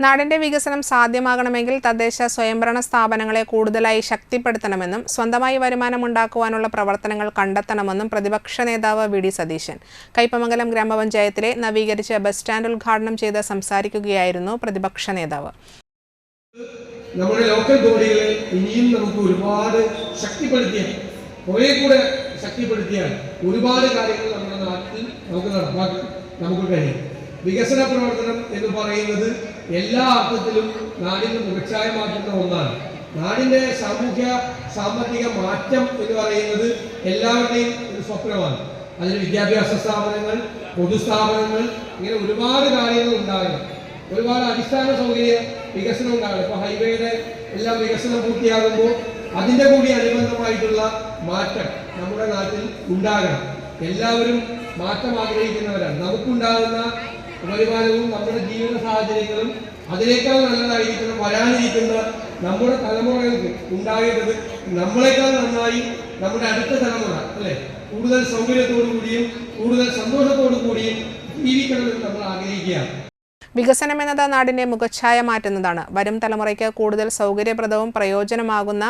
നാടിന്റെ വികസനം സാധ്യമാകണമെങ്കിൽ തദ്ദേശ സ്വയംഭരണ സ്ഥാപനങ്ങളെ കൂടുതലായി ശക്തിപ്പെടുത്തണമെന്നും സ്വന്തമായി വരുമാനമുണ്ടാക്കുവാനുള്ള പ്രവർത്തനങ്ങൾ കണ്ടെത്തണമെന്നും പ്രതിപക്ഷ നേതാവ് വി.ഡി. സതീശൻ കയ്പമംഗലം ഗ്രാമപഞ്ചായത്തിലെ നവീകരിച്ച ബസ് സ്റ്റാൻഡ് ഉദ്ഘാടനം ചെയ്ത് സംസാരിക്കുകയായിരുന്നു പ്രതിപക്ഷ നേതാവ്. നമ്മുടെ ലോക്കൽ ബോഡികളെ ഇനിയും നമുക്ക് ഒരുപാട് ശക്തിപ്പെടുത്തിയാൽ ഒരുപാട് കാര്യങ്ങൾ നമ്മുടെ നാട്ടിൽ നമുക്ക് നടപ്പാക്കാൻ നമുക്ക് കഴിയും. വികസന പ്രവർത്തനം എന്ന് പറയുന്നത് എല്ലാ അർത്ഥത്തിലും നാടിന് മുഖച്ഛായമാക്കുന്ന ഒന്നാണ്. നാടിന്റെ സാമ്പത്തിക മാറ്റം എന്ന് പറയുന്നത് എല്ലാവരുടെയും ഒരു സ്വപ്നമാണ്. അതിന് വിദ്യാഭ്യാസ സ്ഥാപനങ്ങൾ, പൊതുസ്ഥാപനങ്ങൾ, ഇങ്ങനെ ഒരുപാട് കാര്യങ്ങൾ ഉണ്ടാകണം. ഒരുപാട് അടിസ്ഥാന സൗകര്യ വികസനം ഉണ്ടാകണം. ഇപ്പൊ ഹൈവേയുടെ എല്ലാം വികസനം പൂർത്തിയാകുമ്പോൾ അതിന്റെ കൂടി അനുബന്ധമായിട്ടുള്ള മാറ്റം നമ്മുടെ നാട്ടിൽ ഉണ്ടാകണം. എല്ലാവരും മാറ്റം ആഗ്രഹിക്കുന്നവരാണ്. നമുക്കുണ്ടാകുന്ന വരുമാനവും നമ്മുടെ ജീവിത സാഹചര്യങ്ങളും അതിനേക്കാൾ നല്ലതായിരിക്കണം. വരാനിരിക്കുന്ന നമ്മുടെ തലമുറകൾക്ക് ഉണ്ടാകേണ്ടത് നമ്മളെക്കാൾ നന്നായി നമ്മുടെ അടുത്ത തലമുറ അല്ലെ കൂടുതൽ സൗകര്യത്തോടു കൂടിയും കൂടുതൽ സന്തോഷത്തോടു കൂടിയും ജീവിക്കണമെന്ന് നമ്മൾ ആഗ്രഹിക്കുകയാണ്. വികസനം എന്നത് നാടിന്റെ മുഖച്ഛായ മാറ്റുന്നതാണ്. വരും തലമുറയ്ക്ക് കൂടുതൽ സൗകര്യപ്രദവും പ്രയോജനമാകുന്ന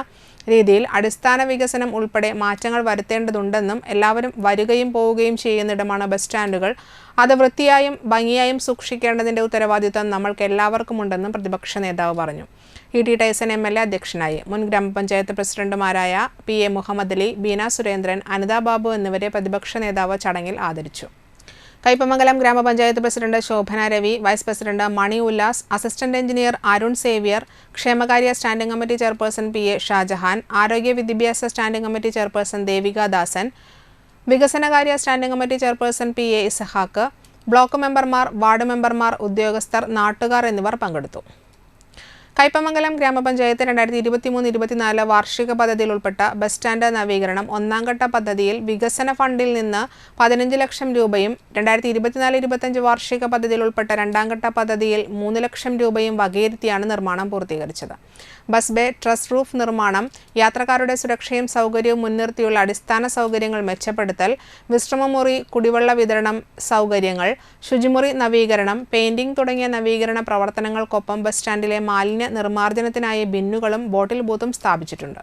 രീതിയിൽ അടിസ്ഥാന വികസനം ഉൾപ്പെടെ മാറ്റങ്ങൾ വരുത്തേണ്ടതുണ്ടെന്നും എല്ലാവരും വരികയും പോവുകയും ചെയ്യുന്നിടമാണ് ബസ് സ്റ്റാൻഡുകൾ. അത് വൃത്തിയായും ഭംഗിയായും സൂക്ഷിക്കേണ്ടതിന്റെ ഉത്തരവാദിത്വം നമ്മൾക്ക് എല്ലാവർക്കും ഉണ്ടെന്നും പ്രതിപക്ഷ നേതാവ് പറഞ്ഞു. ഇ.ടി. ടൈസൺ എം.എൽ.എ. അധ്യക്ഷനായി. മുൻ ഗ്രാമപഞ്ചായത്ത് പ്രസിഡന്റുമാരായ P.A. മുഹമ്മദ് അലി, ബീന സുരേന്ദ്രൻ, അനിത ബാബു എന്നിവരെ പ്രതിപക്ഷ നേതാവ് ചടങ്ങിൽ ആദരിച്ചു. Kaipamangalam grama panchayat president Shobhana Ravi, vice president Mani Ullas, assistant engineer Arun Xavier, ക്ഷേമകാര്യ standing committee chairperson P.A. Shajahan, ആരോഗ്യ വിദ്യാഭ്യാസ standing committee chairperson Devika Dasan, വികസനകാര്യ standing committee chairperson P.A. Isahak, block മെമ്പർമാർ, വാർഡ് മെമ്പർമാർ, ഉദ്യോഗസ്ഥർ, നാട്ടുകാർ എന്നിവർ പങ്കെടുത്തു. കയ്പമംഗലം ഗ്രാമപഞ്ചായത്ത് 2023-24 വാർഷിക പദ്ധതിയിൽ ഉൾപ്പെട്ട ബസ് സ്റ്റാൻഡ് നവീകരണം ഒന്നാംഘട്ട പദ്ധതിയിൽ വികസന ഫണ്ടിൽ നിന്ന് 15 ലക്ഷം രൂപയും 2024-25 വാർഷിക പദ്ധതിയിൽ ഉൾപ്പെട്ട രണ്ടാംഘട്ട പദ്ധതിയിൽ 3 ലക്ഷം രൂപയും വകയിരുത്തിയാണ് നിർമ്മാണം പൂർത്തീകരിച്ചത്. ബസ് ബേ, ട്രസ് റൂഫ് നിർമ്മാണം, യാത്രക്കാരുടെ സുരക്ഷയും സൗകര്യവും മുൻനിർത്തിയുള്ള അടിസ്ഥാന സൗകര്യങ്ങൾ മെച്ചപ്പെടുത്തൽ, വിശ്രമമുറി, കുടിവെള്ള വിതരണം സൗകര്യങ്ങൾ, ശുചിമുറി നവീകരണം, പെയിന്റിംഗ് തുടങ്ങിയ നവീകരണ പ്രവർത്തനങ്ങൾക്കൊപ്പം ബസ് സ്റ്റാൻഡിലെ മാലിന്യ നിർമ്മാർജ്ജനത്തിനായി ബിന്നുകളും ബോട്ടിൽ ബൂത്തും സ്ഥാപിച്ചിട്ടുണ്ട്.